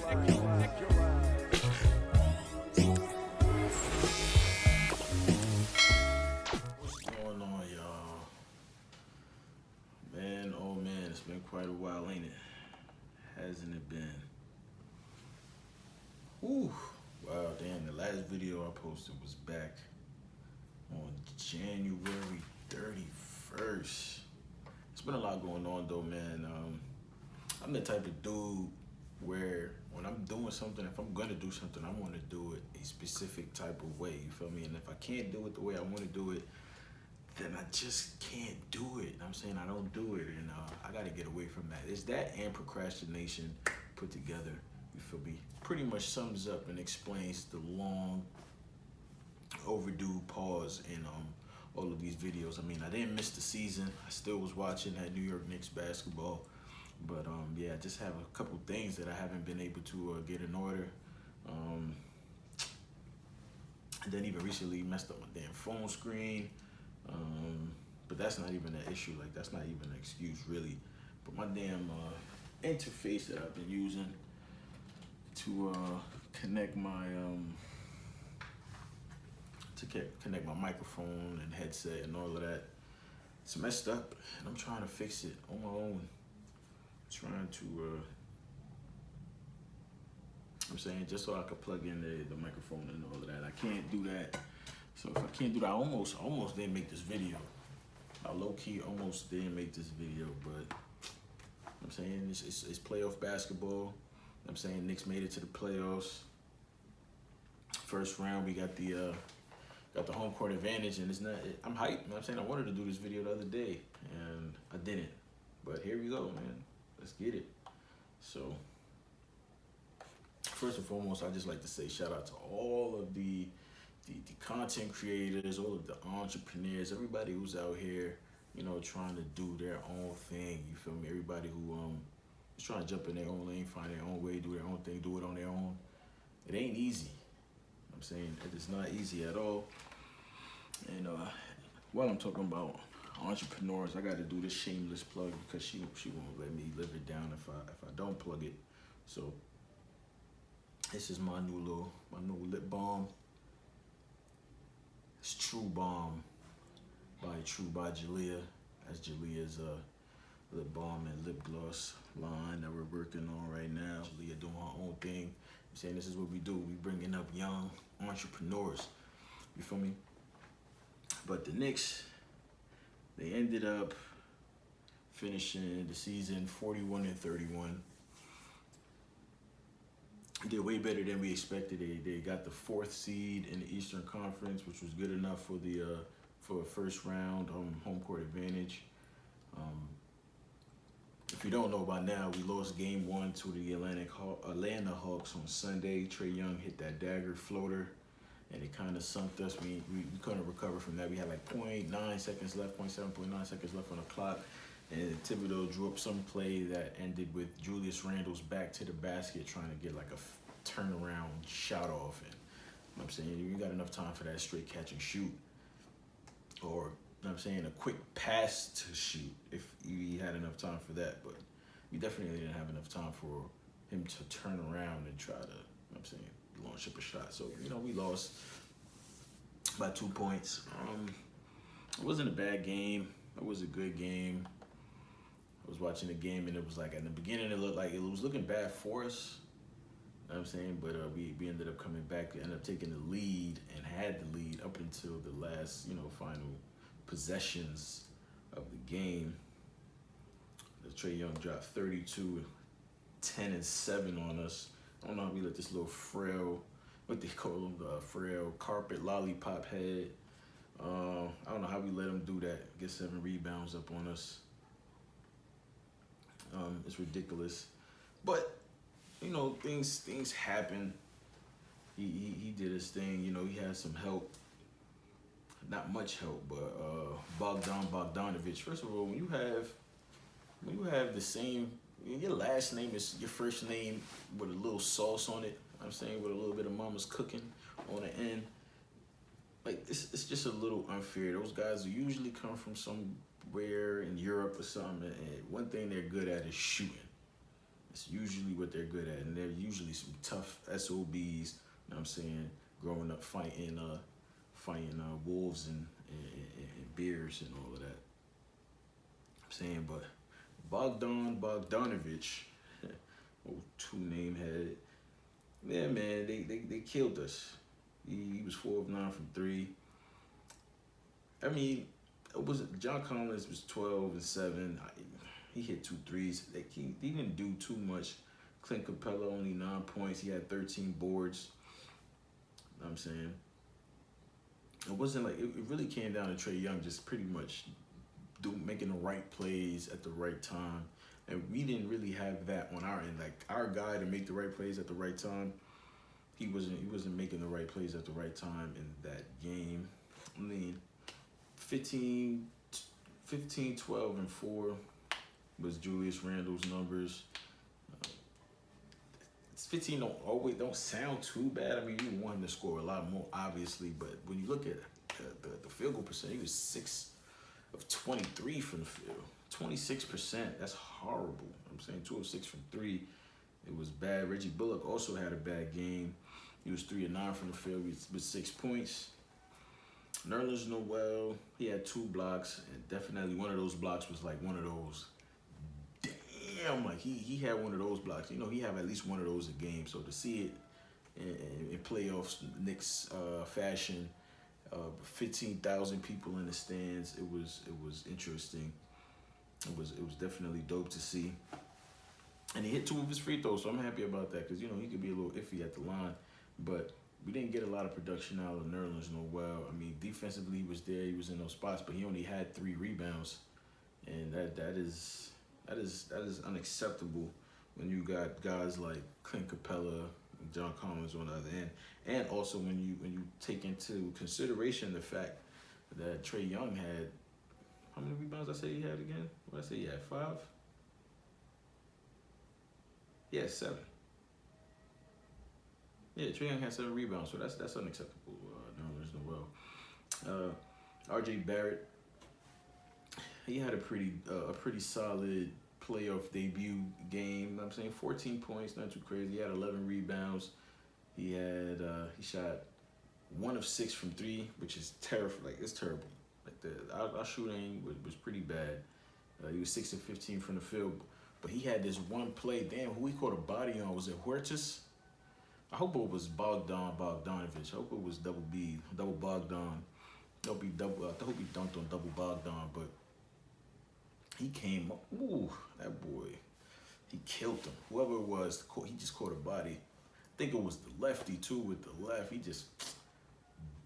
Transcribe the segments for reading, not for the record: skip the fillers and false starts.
What's going on, y'all? Man, oh man, it's been quite a while, ain't it? Hasn't it been? Whew. Wow, damn, the last video I posted was back on January 31st. It's been a lot going on though, man. I'm the type of dude where when I'm doing something, if I'm gonna do something, I want to do it a specific type of way, you feel me? And if I can't do it the way I want to do it, then I just can't do it. I'm saying I don't do it, and I gotta get away from that. It's that and procrastination put together, you feel me? Pretty much sums up and explains the long overdue pause in all of these videos. I mean, I didn't miss the season. I still was watching that New York Knicks basketball. But yeah, I just have a couple things that I haven't been able to get in order. And then even recently messed up my damn phone screen. But that's not even an issue. Like, that's not even an excuse, really. But my damn interface that I've been using to connect my connect my microphone and headset and all of that, it's messed up, and I'm trying to fix it on my own. Trying to I'm saying, just so I could plug in the microphone and all of that. I can't do that. So if I can't do that, I almost didn't make this video. I low-key almost didn't make this video, but I'm saying it's playoff basketball. I'm saying Knicks made it to the playoffs. First round, we got the home court advantage, and I'm hyped. I'm saying I wanted to do this video the other day, and I didn't. But here we go, man. Let's get it. So, first and foremost, I just like to say shout out to all of the content creators, all of the entrepreneurs, everybody who's out here, you know, trying to do their own thing. You feel me? Everybody who is trying to jump in their own lane, find their own way, do their own thing, do it on their own. It ain't easy. I'm saying it is not easy at all. And while I'm talking about entrepreneurs, I got to do this shameless plug because she won't let me live it down if I don't plug it. So this is my new lip balm. It's True Balm by Jaliyah. That's Jaliyah's lip balm and lip gloss line that we're working on right now. Jaliyah doing her own thing. I'm saying this is what we do. We bringing up young entrepreneurs. You feel me? But the Knicks, they ended up finishing the season 41-31. Did way better than we expected. They got the 4th seed in the Eastern Conference, which was good enough for a first round home court advantage. If you don't know by now, we lost game 1 to the Atlanta Hawks on Sunday. Trae Young hit that dagger floater, and it kind of sunk us. We couldn't recover from that. We had like 0.9 seconds left, 0.9 seconds left on the clock. And Thibodeau drew up some play that ended with Julius Randle's back to the basket trying to get like a turnaround shot off. And you know what I'm saying, you got enough time for that straight catch and shoot. Or, you know what I'm saying, a quick pass to shoot if you had enough time for that. But we definitely didn't have enough time for him to turn around and try to, you know what I'm saying, launch up a shot. So, you know, we lost by 2 points. It wasn't a bad game. It was a good game. I was watching the game, and it was like, in the beginning, it looked like it was looking bad for us. You know what I'm saying? But we ended up coming back, ended up taking the lead, and had the lead up until the last, you know, final possessions of the game. The Trae Young dropped 32, 10 and 7 on us. I don't know how we let this little frail, what they call him, the frail carpet lollipop head. I don't know how we let him do that. Get 7 rebounds up on us. It's ridiculous, but you know, things happen. He did his thing. You know, he had some help, not much help, but Bogdanovich. First of all, when you have the same, your last name is your first name with a little sauce on it. I'm saying, with a little bit of mama's cooking on the end. Like, it's just a little unfair. Those guys usually come from somewhere in Europe or something, and one thing they're good at is shooting. It's That's usually what they're good at, and they're usually some tough SOBs. You know what I'm saying? Growing up fighting wolves and bears and all of that. I'm saying, but Bogdanovich, old two name head. Yeah, man, they killed us. He was 4 of 9 from three. I mean, it was John Collins was 12 and 7. He hit 2 threes. Like he didn't do too much. Clint Capella only 9 points. He had 13 boards. You know what I'm saying? It wasn't like it really came down to Trae Young just pretty much making the right plays at the right time. And we didn't really have that on our end. Like our guy to make the right plays at the right time, he wasn't making the right plays at the right time in that game. I mean, 15, 12, and 4 was Julius Randle's numbers. 15 don't sound too bad. I mean, you want him to score a lot more, obviously, but when you look at the field goal percentage, he was 6 of 23 from the field. 26%. That's horrible. I'm saying 2 of 6 from 3. It was bad. Reggie Bullock also had a bad game. He was 3 of 9 from the field with 6 points. Nerlens Noel, he had 2 blocks, and definitely one of those blocks was like one of those. Damn, like he had one of those blocks. You know, he have at least one of those a game. So to see it in playoffs, Knicks fashion, 15,000 people in the stands, it was interesting. It was definitely dope to see. And he hit 2 of his free throws, so I'm happy about that because, you know, he could be a little iffy at the line. But we didn't get a lot of production out of Nerlens Noel. I mean, defensively, he was there. He was in those spots, but he only had 3 rebounds. And that is unacceptable when you got guys like Clint Capella, John Collins on the other end. And also when you take into consideration the fact that Trae Young had, how many rebounds I say he had again? What did I say he had, 5? Yeah, 7. Yeah, Trae Young had 7 rebounds, so that's unacceptable. Nerlens Noel. R.J. Barrett, he had a pretty solid playoff debut game. You know what I'm saying 14 points, not too crazy. He had 11 rebounds. He shot 1 of 6 from 3, which is terrible. Like it's terrible. Like our shooting was pretty bad. He was 6 of 15 from the field, but he had this one play. Damn, who he caught a body on? Was it Huertas? I hope it was Bogdanovich. I hope it was double Bogdan. I hope he dunked on double Bogdan, but he came up. Ooh, that boy, he killed him. Whoever it was, he just caught a body. I think it was the lefty too with the left. He just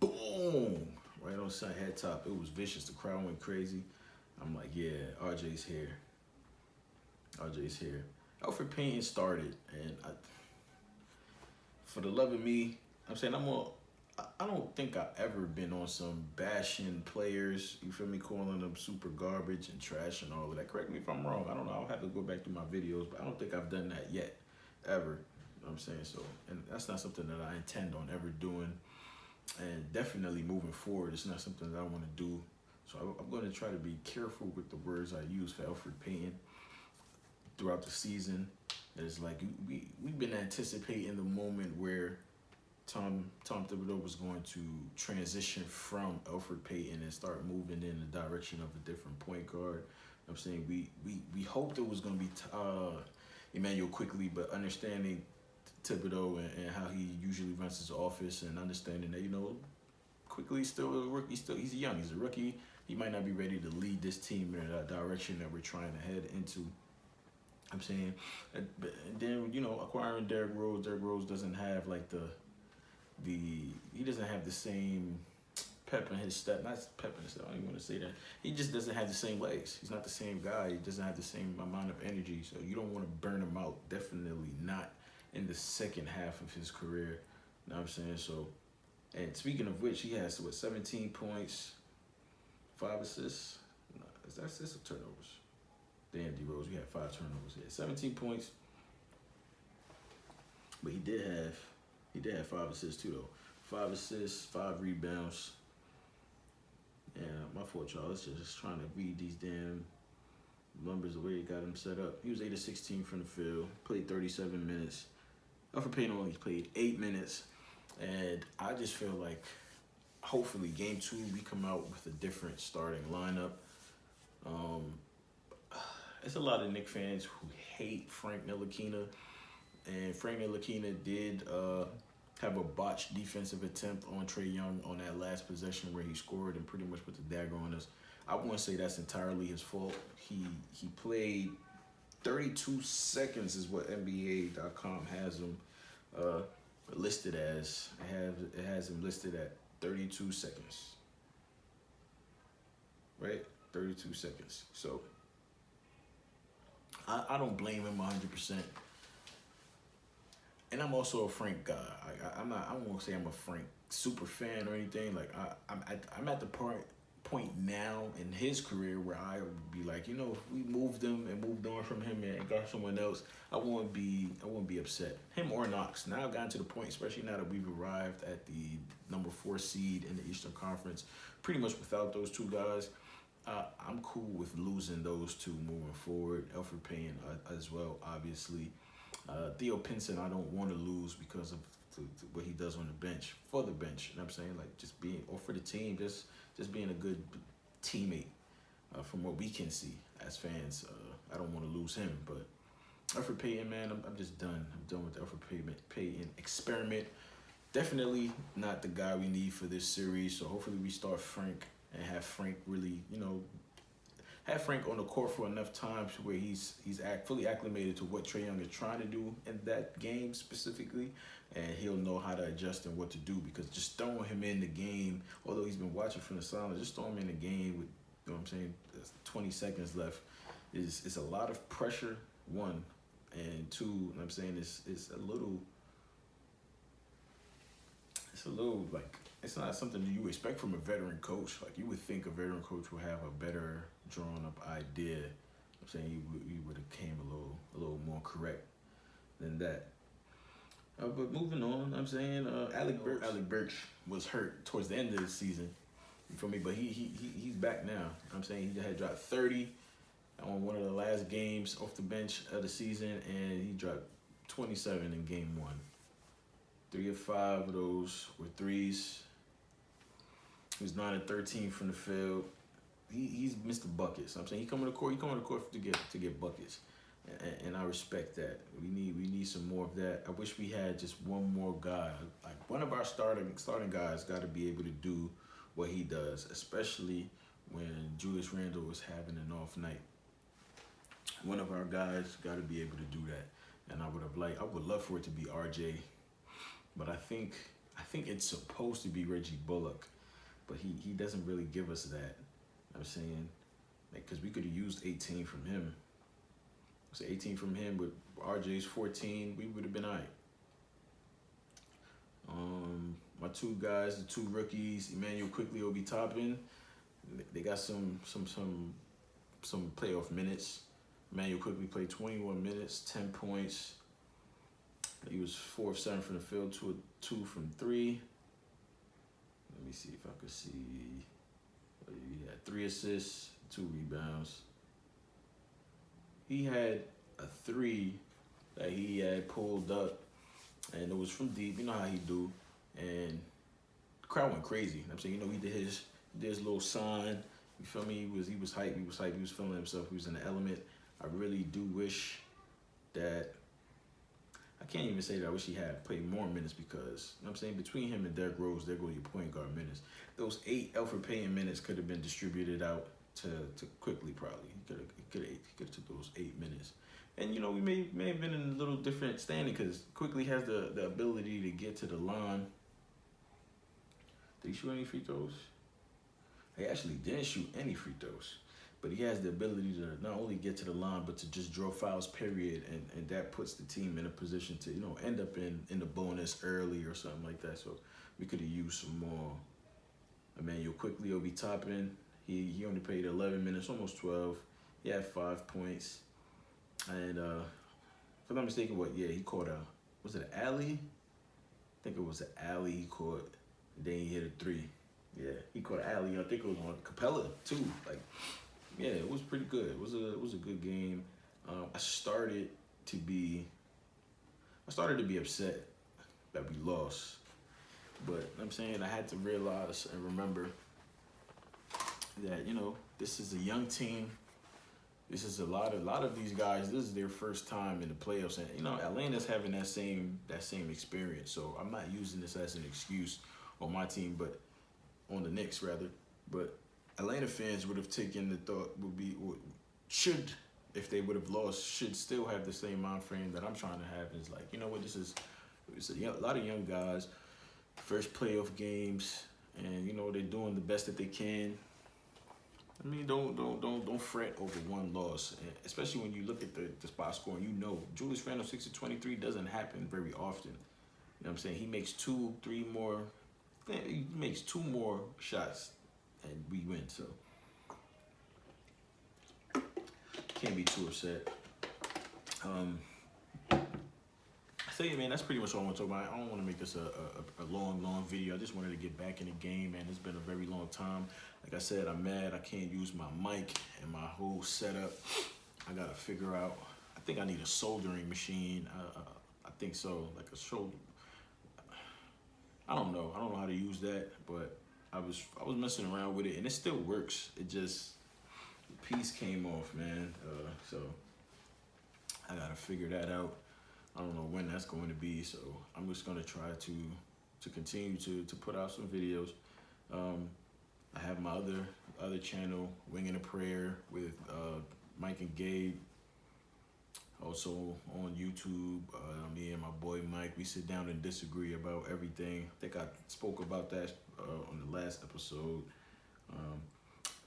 boom right on side head top. It was vicious. The crowd went crazy. I'm like, yeah, RJ's here. RJ's here. Elfrid Payton started, and for the love of me, I'm saying I don't think I've ever been on some bashing players, you feel me, calling them super garbage and trash and all of that. Correct me if I'm wrong. I don't know. I'll have to go back through my videos, but I don't think I've done that yet, ever. You know what I'm saying? So, and that's not something that I intend on ever doing. And definitely moving forward, it's not something that I want to do. So I'm going to try to be careful with the words I use for Elfrid Payton throughout the season. And it's like we've been anticipating the moment where Tom Thibodeau was going to transition from Elfrid Payton and start moving in the direction of a different point guard. I'm saying we hoped it was going to be Emmanuel Quickley, but understanding Thibodeau and how he usually runs his office and understanding that, you know, Quickley's still a rookie. He's young. He's a rookie. He might not be ready to lead this team in that direction that we're trying to head into. I'm saying, and then, you know, acquiring Derrick Rose. Derrick Rose doesn't have like he doesn't have the same pep in his step. Not pep in his step. I don't even want to say that. He just doesn't have the same legs. He's not the same guy. He doesn't have the same amount of energy. So you don't want to burn him out. Definitely not in the second half of his career. You know what I'm saying? So, and speaking of which, he has 17 points, 5 assists. No, is that assists or turnovers? Damn, D Rose, we had 5 turnovers here. 17 points. But he did have 5 assists too though. 5 assists, 5 rebounds. Yeah, my fault, y'all. It's just trying to read these damn numbers the way he got him set up. He was 8 of 16 from the field, played 37 minutes. Alfred Payton only played 8 minutes. And I just feel like hopefully game 2 we come out with a different starting lineup. There's a lot of Knicks fans who hate Frank Ntilikina. And Frank Ntilikina did have a botched defensive attempt on Trae Young on that last possession where he scored and pretty much put the dagger on us. I wouldn't say that's entirely his fault. He played 32 seconds is what NBA.com has him listed as. It has him listed at 32 seconds. Right? 32 seconds. So I don't blame him 100%. And I'm also a Frank guy. I won't say I'm a Frank super fan or anything. Like I'm at the point now in his career where I would be like, you know, if we moved him and moved on from him and got someone else, I wouldn't be upset. Him or Knox. Now I've gotten to the point, especially now that we've arrived at the number 4 seed in the Eastern Conference, pretty much without those two guys. I'm cool with losing those two moving forward. Alfred Payton as well, obviously. Theo Pinson, I don't want to lose because of what he does on the bench, for the bench. You know what I'm saying? Like just being, or for the team, just being a good teammate from what we can see as fans. I don't want to lose him, but Alfred Payton, man, I'm just done. I'm done with the Alfred Payton experiment. Definitely not the guy we need for this series. So hopefully we start Frank and have Frank really, you know, have Frank on the court for enough time to where he's fully acclimated to what Trae Young is trying to do in that game specifically, and he'll know how to adjust and what to do, because just throwing him in the game, although he's been watching from the sideline, just throwing him in the game with, you know what I'm saying, 20 seconds left is a lot of pressure, one, and two, you know what I'm saying, it's a little like, it's not something that you expect from a veteran coach. Like, you would think a veteran coach would have a better drawn up idea. I'm saying he would have came a little more correct than that. But moving on, I'm saying Alec Burks was hurt towards the end of the season. You feel me? But he's back now. I'm saying he had dropped 30 on one of the last games off the bench of the season, and he dropped 27 in game 1. 3 of 5 of those were threes. He was 9 of 13 from the field. He's missed the buckets. I'm saying he coming to court to get buckets, and I respect that. We need some more of that. I wish we had just one more guy. Like, one of our starting guys got to be able to do what he does, especially when Julius Randle was having an off night. One of our guys got to be able to do that, and I would love for it to be RJ, but I think it's supposed to be Reggie Bullock, but he doesn't really give us that. I'm saying, like, because we could have used 18 from him. So 18 from him with RJ's 14, we would have been all right. My two guys, the two rookies, Emmanuel Quickly, Obi Toppin, they got some playoff minutes. Emmanuel Quickly played 21 minutes, 10 points. He was 4 of 7 from the field, 2 from 3. Let me see if I could see. He had 3 assists, 2 rebounds. He had a 3 that he had pulled up, and it was from deep. You know how he do, and the crowd went crazy. I'm saying, you know, he did his little sign. You feel me? He was hype. He was feeling himself. He was in the element. I really do wish that. I can't even say that I wish he had played more minutes, because, you know what I'm saying, between him and Derrick Rose, there go your point guard minutes. Those 8 Alfred Payton minutes could have been distributed out to Quickly, probably. He could have took those 8 minutes. And, you know, we may have been in a little different standing, because Quickly has the ability to get to the line. Did he shoot any free throws? He actually didn't shoot any free throws. But he has the ability to not only get to the line, but to just draw fouls, period. And that puts the team in a position to, you know, end up in the bonus early or something like that. So we could have used some more. Emmanuel Quickly, Obi Toppin. He only played 11 minutes, almost 12. He had 5 points. And if I'm not mistaken, he caught was it an alley? I think it was an alley he caught. Then he hit a 3. Yeah, he caught an alley. I think it was on Capella, too. Like, yeah, it was pretty good. It was a good game. I started to be upset that we lost, but I'm saying I had to realize and remember that this is a young team. This is a lot of these guys. This is their first time in the playoffs, and Atlanta's having that same experience. So I'm not using this as an excuse on my team, but on the Knicks rather. But Atlanta fans would have taken the thought should, if they would have lost, should still have the same mind frame that I'm trying to have. Is like, what, it's a lot of young guys, first playoff games, and they're doing the best that they can. I mean, don't fret over one loss, especially when you look at the spot score and Julius Randle 6 of 23 doesn't happen very often. You know what I'm saying? He makes two more shots and we win. So can't be too upset. I tell you, man, that's pretty much all I want to talk about. I don't want to make this a long video. I just wanted to get back in the game, man. It's been a very long time. Like I said, I'm mad I can't use my mic and my whole setup. I got to figure out. I think I need a soldering machine. I think so, like a shoulder. I don't know how to use that, but I was messing around with it, and it still works. It just, the piece came off, man. So I got to figure that out. I don't know when that's going to be, so I'm just going to try to continue to put out some videos. I have my other channel, Winging a Prayer, with Mike and Gabe. Also on YouTube, me and my boy Mike, we sit down and disagree about everything. I think I spoke about that on the last episode.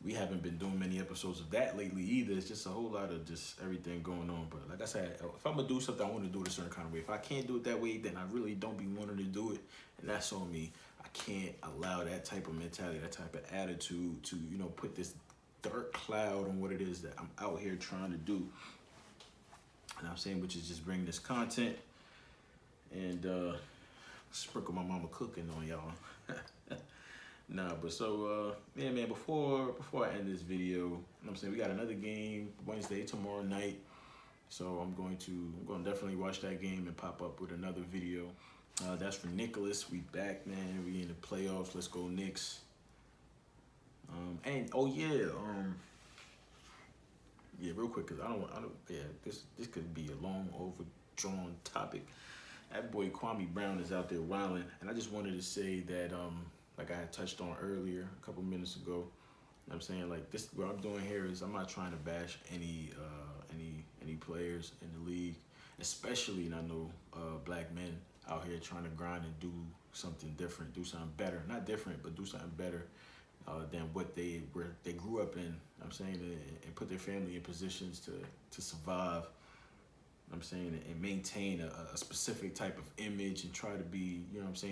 We haven't been doing many episodes of that lately either. It's just a whole lot of just everything going on. But like I said, if I'm going to do something, I want to do it a certain kind of way. If I can't do it that way, then I really don't be wanting to do it. And that's on me. I can't allow that type of mentality, that type of attitude to, put this dark cloud on what it is that I'm out here trying to do. And I'm saying, which is just bring this content and sprinkle my mama cooking on y'all. Nah, but so yeah, man. Before I end this video, I'm saying we got another game Wednesday tomorrow night. So I'm going to definitely watch that game and pop up with another video. That's for Nicholas. We back, man. We in the playoffs. Let's go Knicks. And oh yeah, yeah, real quick, cause I don't. Yeah, this could be a long, overdrawn topic. That boy Kwame Brown is out there wilding, and I just wanted to say that like I had touched on earlier a couple minutes ago. I'm saying, like, this, what I'm doing here is I'm not trying to bash any players in the league, especially, and I know black men out here trying to grind and do something different, do something better. Not different, but do something better than what they grew up in. I'm saying, and put their family in positions to survive. I'm saying, and maintain a specific type of image and try to be,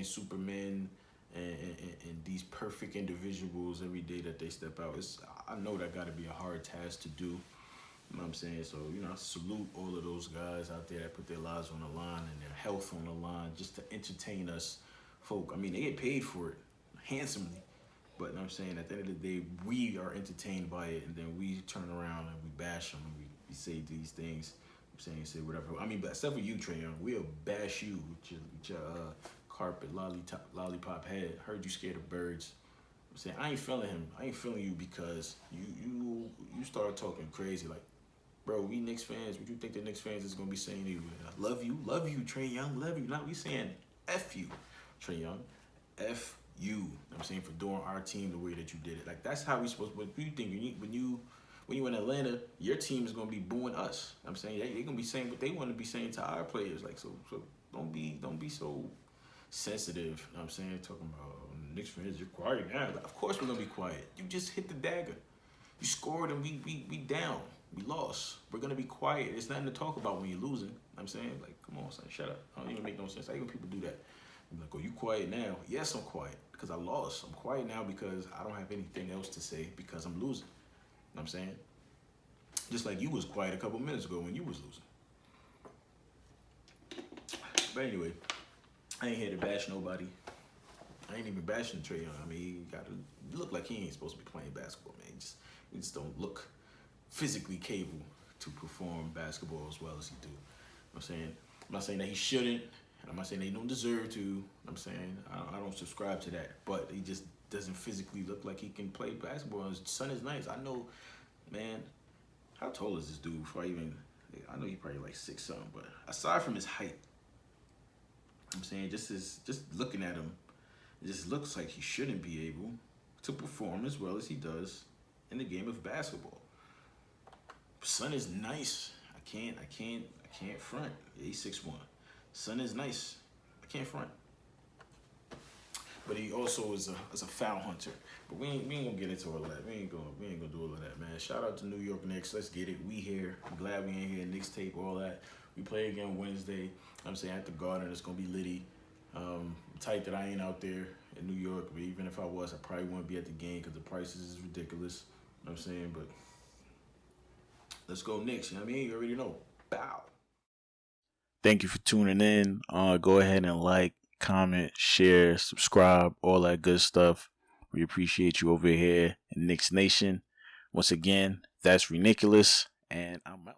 Superman and these perfect individuals every day that they step out. I know that got to be a hard task to do. You know what I'm saying? So, I salute all of those guys out there that put their lives on the line and their health on the line just to entertain us folk. I mean, they get paid for it handsomely. But I'm saying, at the end of the day, we are entertained by it, and then we turn around and we bash them and we say these things. I'm saying, say whatever. I mean, but except for you, Trae Young, we'll bash you with your carpet lollipop head. Heard you scared of birds. I'm saying, I ain't feeling him. I ain't feeling you because you start talking crazy like, bro, we Knicks fans. What you think the Knicks fans is gonna be saying to you? I love you, Trae Young, love you. Not we saying F you, Trae Young, F you. You know what I'm saying, for doing our team the way that you did it. Like, that's how we supposed. What do you think when you in Atlanta, your team is gonna be booing us? I'm saying they gonna be saying what they want to be saying to our players. Like, so don't be so sensitive. You know what I'm saying, talking about Knicks fans, you're quiet now. Like, of course we're gonna be quiet. You just hit the dagger. You scored and we down. We lost. We're gonna be quiet. It's nothing to talk about when you're losing. You know what I'm saying, like, come on, son, shut up. I don't even make no sense. How even people do that? I'm like, oh, you quiet now? Yes, I'm quiet because I lost. I'm quiet now because I don't have anything else to say because I'm losing. You know what I'm saying? Just like you was quiet a couple minutes ago when you was losing. But anyway, I ain't here to bash nobody. I ain't even bashing Trae Young. I mean, he got to look like he ain't supposed to be playing basketball, man. He just don't look physically capable to perform basketball as well as he do. I'm saying, I'm not saying that he shouldn't, and I'm not saying that he don't deserve to. I'm saying I don't subscribe to that, but he just doesn't physically look like he can play basketball. His son is nice. I know, man. How tall is this dude? Before I even, I know he probably like 6 something, but aside from his height, I'm saying just looking at him, it just looks like he shouldn't be able to perform as well as he does in the game of basketball. Son is nice. I can't front. Yeah, he's 6'1". Son is nice. I can't front. But he also is a foul hunter. But we ain't gonna get into all that. We ain't gonna do all of that, man. Shout out to New York Knicks. Let's get it. We here. I'm glad we ain't here. Knicks tape, all that. We play again Wednesday. I'm saying at the Garden. It's gonna be litty. Tight that I ain't out there in New York, but even if I was, I probably wouldn't be at the game because the prices is ridiculous. You know what I'm saying? But let's go Knicks. You know what I mean? You already know. Bow. Thank you for tuning in. Go ahead and like, comment, share, subscribe, all that good stuff. We appreciate you over here in Knicks Nation. Once again, that's ridiculous, and I'm out.